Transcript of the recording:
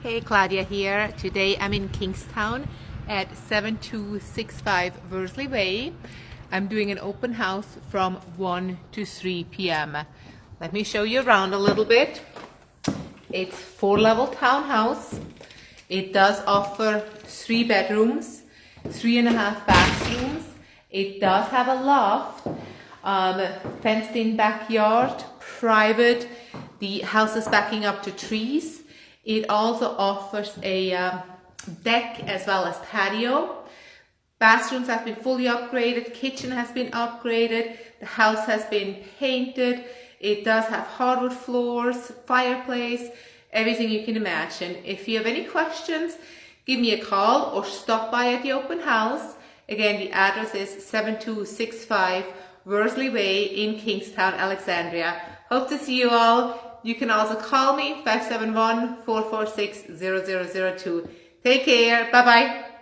Hey, Claudia here. Today I'm in Kingstown at 7265 Worsley Way. I'm doing an open house from 1 to 3 p.m. Let me show you around a little bit. It's 4-level townhouse. It does offer 3 bedrooms, 3.5 bathrooms. It does have a loft, fenced in backyard, private. The house is backing up to trees. It also offers a deck as well as patio. Bathrooms have been fully upgraded, kitchen has been upgraded, the house has been painted. It does have hardwood floors, fireplace, everything you can imagine. If you have any questions, give me a call or stop by at the open house. Again, the address is 7265 Worsley Way in Kingstown, Alexandria. Hope to see you all. You can also call me 571-446-0002. Take care. Bye-bye.